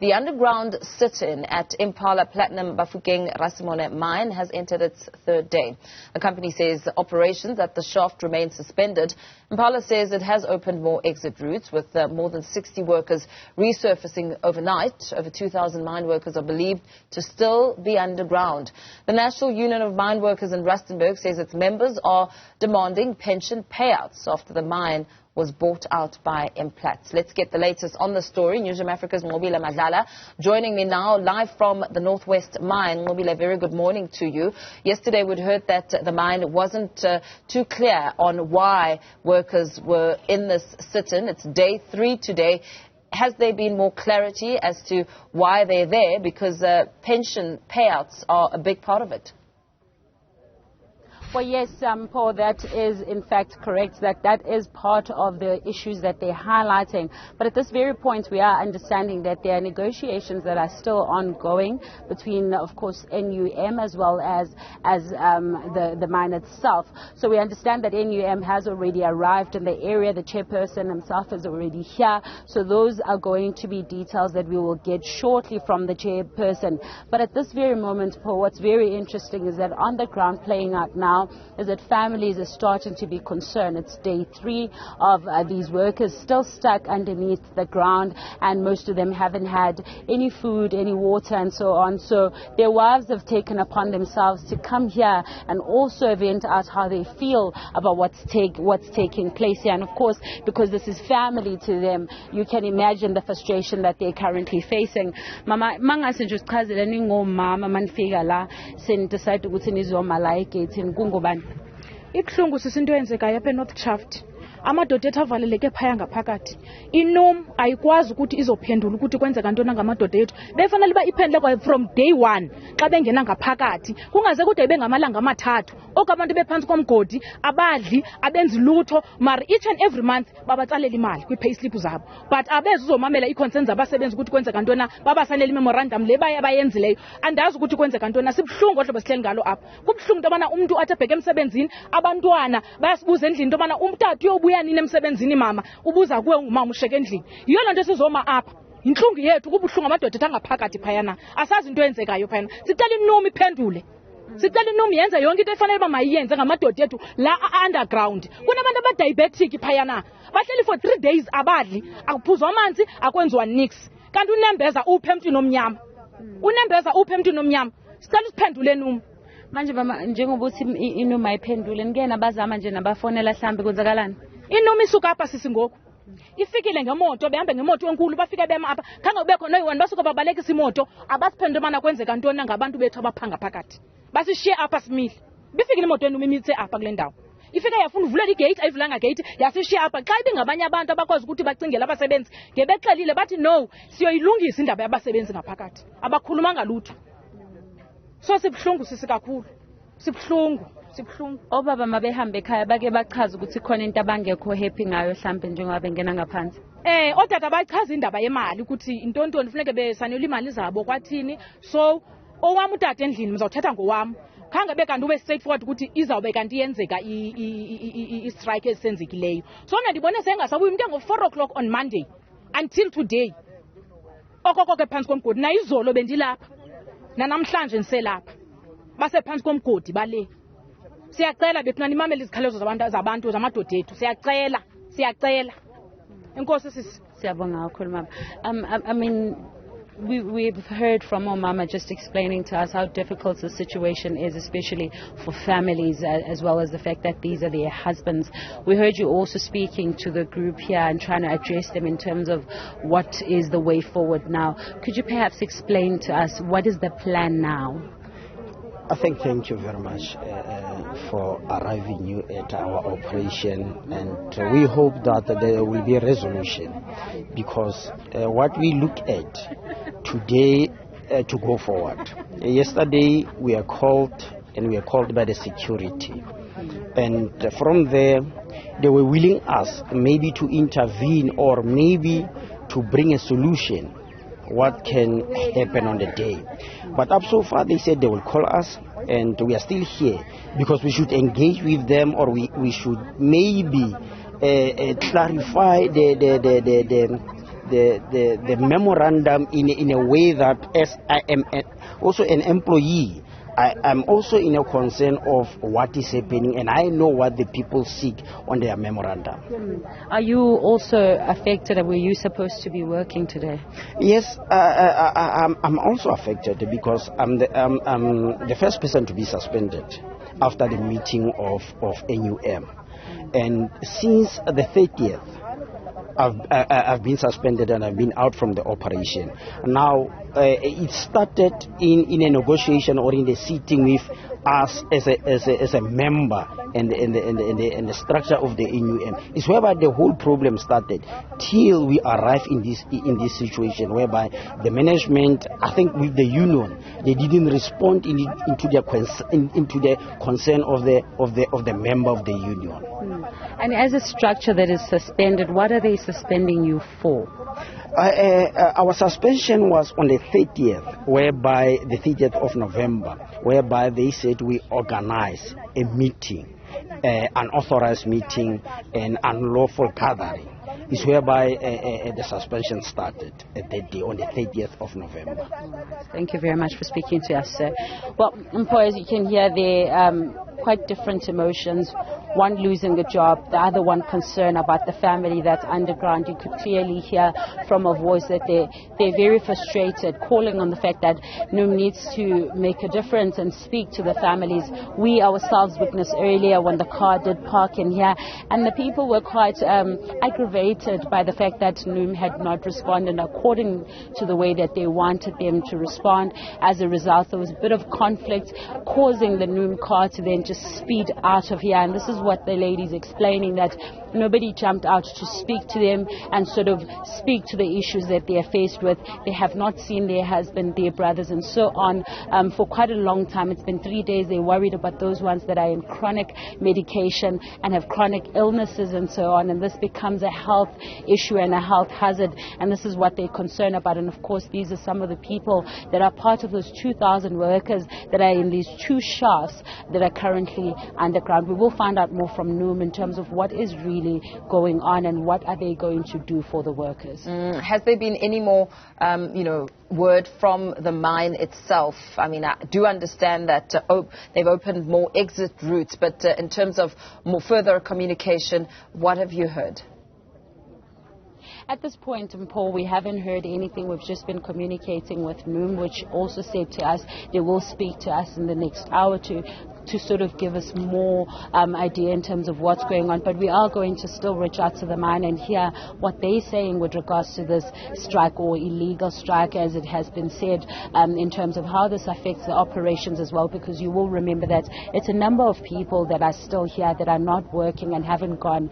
The underground sit-in at Impala Platinum Bafokeng-Rasimone mine has entered its third day. The company says operations at the shaft remain suspended. Impala says it has opened more exit routes with more than 60 workers resurfacing overnight. Over 2,000 mine workers are believed to still be underground. The National Union of Mineworkers in Rustenburg says its members are demanding pension payouts after the mine was bought out by Implats. Let's get the latest on the story. Newzroom Afrika's Nqobile Madlala joining me now live from the Northwest mine. Nqobile, very good morning to you. Yesterday we'd heard that the mine wasn't too clear on why workers were in this sit-in. It's day 3 today. Has there been more clarity as to why they're there? Because pension payouts are a big part of it. Well, yes, Paul, that is in fact correct. That is part of the issues that they're highlighting. But at this very point, we are understanding that there are negotiations that are still ongoing between, of course, NUM as well as the mine itself. So we understand that NUM has already arrived in the area. The chairperson himself is already here. So those are going to be details that we will get shortly from the chairperson. But at this very moment, Paul, what's very interesting is that on the ground playing out now is that families are starting to be concerned. It's day 3 of these workers still stuck underneath the ground, and most of them haven't had any food, any water, and so on. So their wives have taken upon themselves to come here and also vent out how they feel about what's taking place here. And of course, because this is family to them, you can imagine the frustration that they're currently facing. Mama, mangase nje sichazele ningomama manifika la senidecide ukuthi nizomala egate ngubani ibuhlungu sisinto yenzekayo apha eNorth Shaft amadoda ethu avaleleke phaya ngaphakathi inum ayikwazi ukuthi izophendula ukuthi kwenzeka ntona ngamadoda ethu befanele ba iphendule kwa from day 1 xa bengena ngaphakathi kungaze kude bengamalanga amathathu okabantu bephansi komgodi abadli abenzi lutho mar each and every month babatsalela imali kwi payslip zabo but abeze uzomamela iconcerns abasebenzi ukuthi kwenzeka ntona babafanele memorandum le bayenzileyo andazi ukuthi kwenzeka ntona sibhlungu odlobo sihleli ngalo apha kubhlungu into bana umuntu athi abheke emsebenzini abantwana bayasibuza endlini into bana umntatu uyobuya nini emsebenzini mama ubuza kuwe ngumama usheke endlini yiyo lento sizoma apha inhlungu yethu kubuhlungu amadoda angaphakathi phayana asazi into yenzekayo phayana sicela inumi iphendule sicela inumi yenze yonke into efanele ba mayiyenze ngamadoda ethu la underground kunabantu abadiabetic phayana bahleli for 3 days abadli akuphuzwa amanzi akwenziwa nix kanti unembeza uphe emntwini omnyama unembeza uphe emntwini omnyama sicela usiphendule numi manje mama njengoba uthi inuma ayiphendule ngena bazama nje nabafonela hlambe kwenzakalani inuma isuka apha sisingoku ifikile ngemoto behambe ngemoto enkulu bafika bema apha khange kubekho noyiwani basuka babalekisa imoto abasiphendule mana kwenzeka ntoni ngabantu bethu abaphanga phakathi basishiye apha simile bifikile imoto enuma imitse apha kule ndawo ifika yafuna uvulela igate ayivulanga gate yasishiya apha xa ibingabanye abantu abakwazi ukuthi bacingele abasebenzi ngebexelile bathi no siyoyilungisa indaba yabasebenzi ngaphakathi abakhulumanga lutho so sibhlungu sisikakhulu sibhlungu obaba mabehambe ekhaya bake bachaza ukuthi khona into abangekho happy ngayo mhlambe njengoba bengena ngaphansi odada bachaza indaba yemali ukuthi intontoni kufuneke besanela imali zabo kwathini so owami utata endlini mzawuthatha ngowami khange bekanti ube straightforward ukuthi izawube kanti yenzeka i-strike esenzekileyo so ndibone sengasabuyi umuntu ngo 4 o'clock on Monday until today okoko ke phansi komgodi na izolo bendilapha nanamhlanje niselapha basephansi komgodi bale siyacela bethu nimamele izikhalezo zabantu zamadoda ethu siyacela enkosi sisi siyabonga kakhulu mama I mean we've heard from our mama just explaining to us how difficult the situation is, especially for families, as well as the fact that these are their husbands. We heard you also speaking to the group here and trying to address them in terms of what is the way forward now. Could you perhaps explain to us what is the plan now? I think thank you very much for arriving you at our operation, and we hope that there will be a resolution, because what we look at today to go forward. Yesterday we are called by the security, and from there they were willing us maybe to intervene or maybe to bring a solution what can happen on the day. But up so far they said they will call us, and we are still here because we should engage with them, or we should maybe clarify the memorandum in a way that, as I am also an employee, I am also in a concern of what is happening, and I know what the people seek on their memorandum. Are you also affected? Were you supposed to be working today? Yes, I'm also affected because I'm the first person to be suspended after the meeting of NUM. And since the 30th, I've been suspended and I've been out from the operation. Now, it started in a negotiation or in a sitting with us as a member and the structure of the NUM. It's whereby the whole problem started till we arrive in this situation whereby the management, I think with the union, they didn't respond into the concern of the member of the union. And as a structure that is suspended, what are they suspending you for? Our suspension was on the 30th, whereby the 30th of November, whereby they said we organize a meeting, an authorized meeting, an unlawful gathering. Is whereby the suspension started that day on the 30th of November. Thank you very much for speaking to us, sir. Well, as you can hear, there quite different emotions. One losing a job, the other one concerned about the family that's underground. You could clearly hear from a voice that they're very frustrated, calling on the fact that NUM needs to make a difference and speak to the families. We ourselves witnessed earlier when the car did park in here, and the people were quite aggravated by the fact that NUM had not responded according to the way that they wanted them to respond. As a result, there was a bit of conflict, causing the NUM car to then just speed out of here. And this is what the lady's explaining, that nobody jumped out to speak to them and sort of speak to the issues that they are faced with. They have not seen their husband, their brothers, and so on for quite a long time. It's been 3 days. They're worried about those ones that are in chronic medication and have chronic illnesses and so on. And this becomes a health issue and a health hazard. And this is what they're concerned about. And of course, these are some of the people that are part of those 2,000 workers that are in these two shafts that are currently underground. We will find out more from NUM in terms of what is really going on and what are they going to do for the workers. Has there been any more, word from the mine itself? I mean, I do understand that they've opened more exit routes, but in terms of more further communication, what have you heard? At this point, Paul, we haven't heard anything. We've just been communicating with NUM, which also said to us they will speak to us in the next hour to sort of give us more idea in terms of what's going on. But we are going to still reach out to the mine and hear what they're saying with regards to this strike or illegal strike, as it has been said, in terms of how this affects the operations as well, because you will remember that it's a number of people that are still here that are not working and haven't gone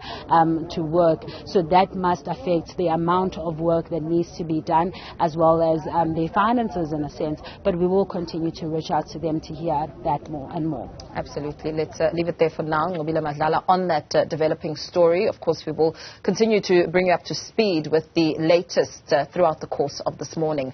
to work. So that must affect the amount of work that needs to be done, as well as their finances in a sense. But we will continue to reach out to them to hear that more and more. Absolutely. Let's leave it there for now. Nqobile Madlala on that developing story. Of course, we will continue to bring you up to speed with the latest throughout the course of this morning.